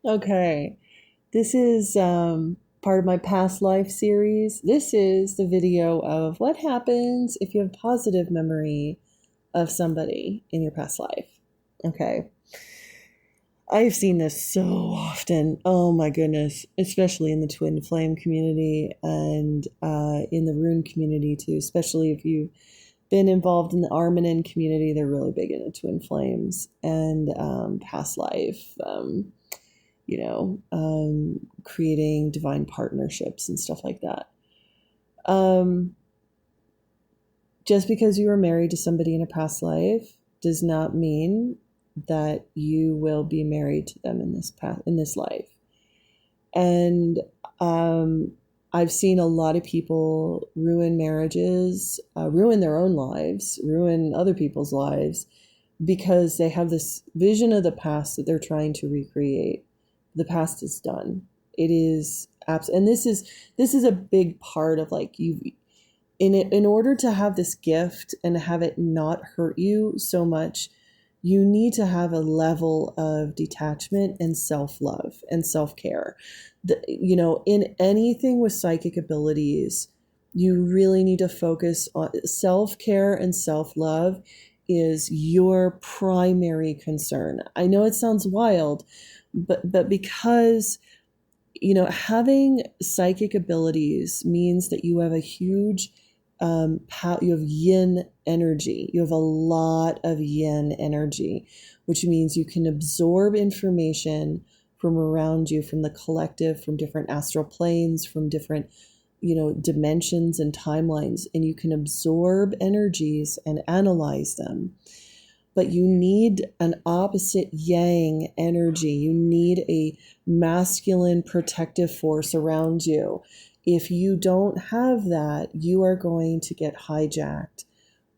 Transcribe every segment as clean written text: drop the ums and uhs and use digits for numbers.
Okay, this is part of my past life series. This is the video of what happens if you have positive memory of somebody in your past life. Okay, I've seen this so often. Oh my goodness, especially in the twin flame community and in the rune community too, especially if you've been involved in the Armanen community. They're really big into twin flames and past life. Creating divine partnerships and stuff like that. Um, just because you were married to somebody in a past life does not mean that you will be married to them in this life. And um, I've seen a lot of people ruin marriages, ruin their own lives, ruin other people's lives because they have this vision of the past that they're trying to recreate. The past is done. It is and this is a big part of like you in order to have this gift and have it not hurt you so much, you need to have a level of detachment and self-love and self-care. In anything with psychic abilities, you really need to focus on self-care, and self-love is your primary concern. I know it sounds wild, but because having psychic abilities means that you have a huge you have yin energy. You have a lot of yin energy, which means you can absorb information from around you, from the collective, from different astral planes, from different dimensions and timelines, and you can absorb energies and analyze them. But you need an opposite yang energy. You need a masculine protective force around you. If you don't have that, you are going to get hijacked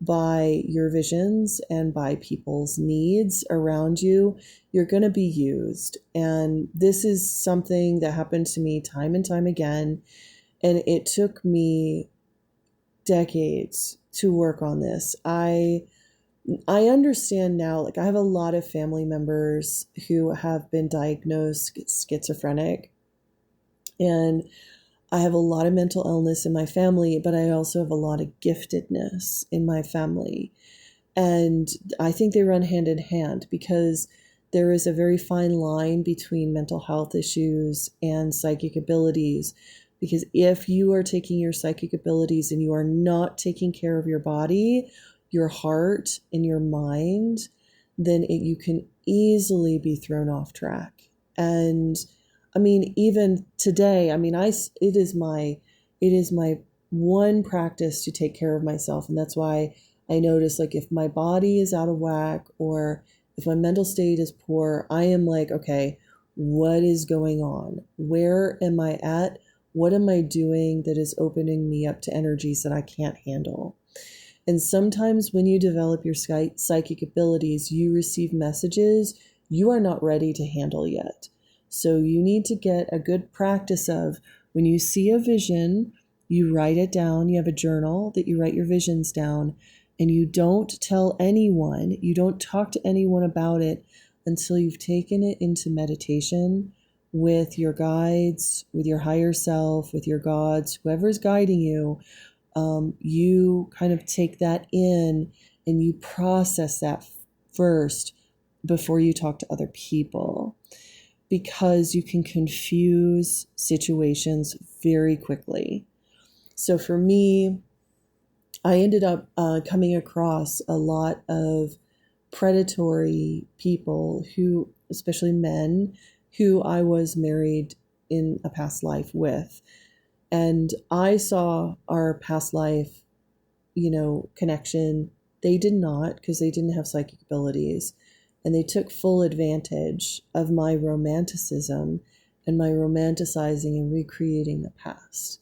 by your visions and by people's needs around you. You're going to be used. And this is something that happened to me time and time again. And it took me decades to work on this. I understand now, like I have a lot of family members who have been diagnosed schizophrenic, and I have a lot of mental illness in my family, but I also have a lot of giftedness in my family. And I think they run hand in hand because there is a very fine line between mental health issues and psychic abilities. Because if you are taking your psychic abilities and you are not taking care of your body, your heart, and your mind, then you can easily be thrown off track. And I mean, even today, I mean, it is my one practice to take care of myself, and that's why I notice, like, if my body is out of whack or if my mental state is poor, I am like, okay, what is going on? Where am I at? What am I doing that is opening me up to energies that I can't handle? And sometimes when you develop your psychic abilities, you receive messages you are not ready to handle yet. So you need to get a good practice of when you see a vision, you write it down. You have a journal that you write your visions down, and you don't tell anyone, you don't talk to anyone about it until you've taken it into meditation with your guides, with your higher self, with your gods, whoever's guiding you. You kind of take that in and you process that first before you talk to other people, because you can confuse situations very quickly. So for me, I ended up coming across a lot of predatory people who, especially men, who I was married in a past life with. And I saw our past life, connection. They did not, because they didn't have psychic abilities. And they took full advantage of my romanticism and my romanticizing and recreating the past.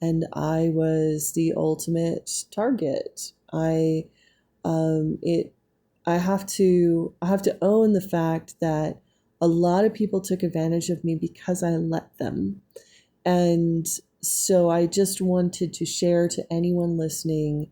And I was the ultimate target. It I have to own the fact that a lot of people took advantage of me because I let them. And so I just wanted to share to anyone listening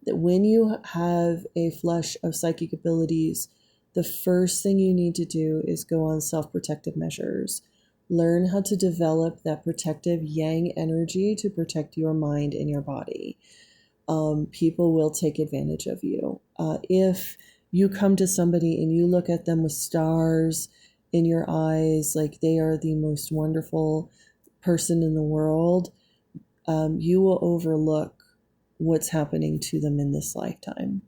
that when you have a flush of psychic abilities, the first thing you need to do is go on self-protective measures. Learn how to develop that protective yang energy to protect your mind and your body. People will take advantage of you. If you come to somebody and you look at them with stars in your eyes, like they are the most wonderful person in the world, you will overlook what's happening to them in this lifetime.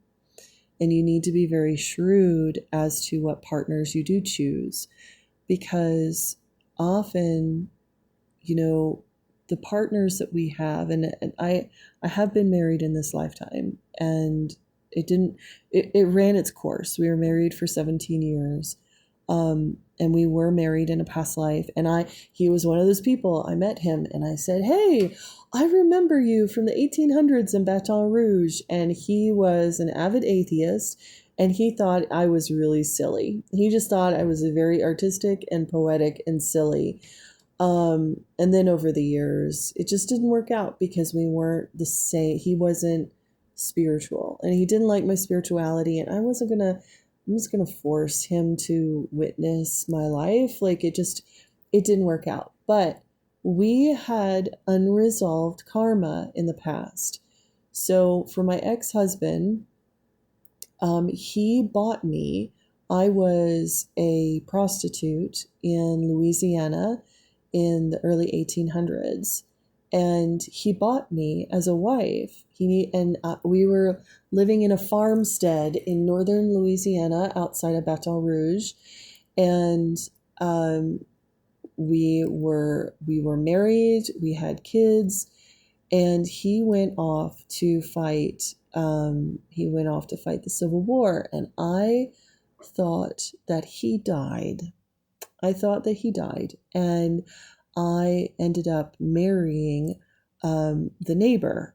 And you need to be very shrewd as to what partners you do choose, because often, the partners that we have, and I have been married in this lifetime, and it ran its course. We were married for 17 years. And we were married in a past life. And he was one of those people. I met him and I said, "Hey, I remember you from the 1800s in Baton Rouge." And he was an avid atheist, and he thought I was really silly. He just thought I was very artistic and poetic and silly. And then over the years, it just didn't work out because we weren't the same. He wasn't spiritual, and he didn't like my spirituality, and I'm just going to force him to witness my life. Like it didn't work out. But we had unresolved karma in the past. So for my ex-husband, he bought me. I was a prostitute in Louisiana in the early 1800s. And he bought me as a wife. We were living in a farmstead in northern Louisiana outside of Baton Rouge, and we were married. We had kids, and he went off to fight. He went off to fight the Civil War, and I thought that he died. And I ended up marrying the neighbor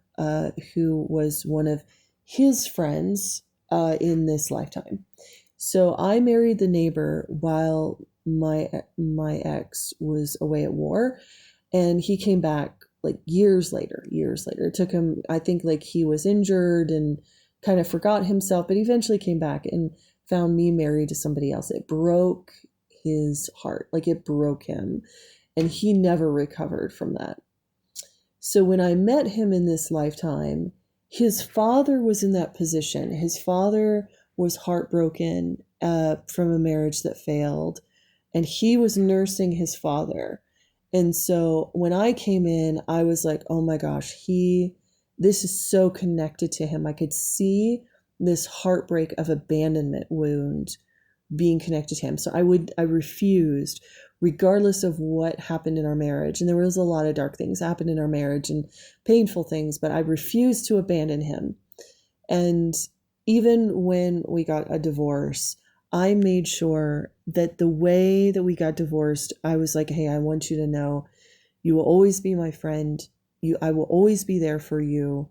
who was one of his friends in this lifetime. So I married the neighbor while my ex was away at war, and he came back like years later. It took him, I think, like he was injured and kind of forgot himself, but eventually came back and found me married to somebody else. It broke his heart, like it broke him. And he never recovered from that. So when I met him in this lifetime, his father was in that position. His father was heartbroken from a marriage that failed, and he was nursing his father. And so when I came in, I was like, oh my gosh, this is so connected to him. I could see this heartbreak of abandonment wound being connected to him. So I refused, regardless of what happened in our marriage. And there was a lot of dark things happened in our marriage and painful things, but I refused to abandon him. And even when we got a divorce, I made sure that the way that we got divorced, I was like, hey, I want you to know, you will always be my friend. I will always be there for you,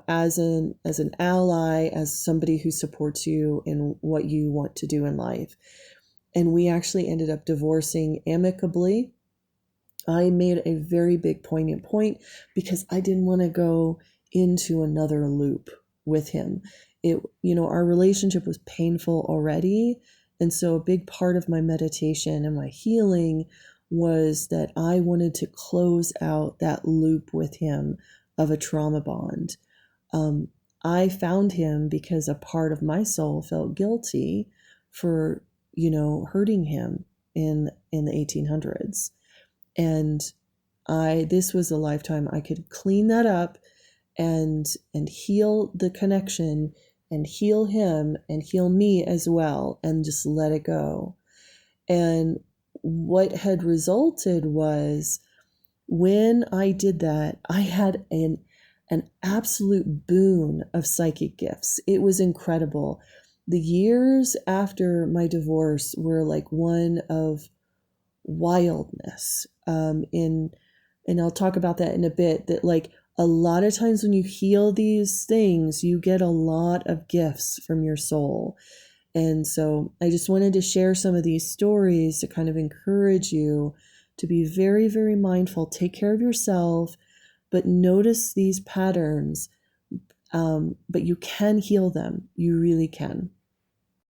as an ally, as somebody who supports you in what you want to do in life. And we actually ended up divorcing amicably. I made a very big poignant point because I didn't want to go into another loop with him. Our relationship was painful already. And so a big part of my meditation and my healing was that I wanted to close out that loop with him of a trauma bond. I found him because a part of my soul felt guilty for, hurting him in the 1800s. And this was a lifetime I could clean that up and heal the connection and heal him and heal me as well, and just let it go. And what had resulted was, when I did that, I had an absolute boon of psychic gifts. It was incredible. The years after my divorce were like one of wildness. And I'll talk about that in a bit, that like a lot of times when you heal these things, you get a lot of gifts from your soul. And so I just wanted to share some of these stories to kind of encourage you to be very, very mindful. Take care of yourself, but notice these patterns. But you can heal them. You really can.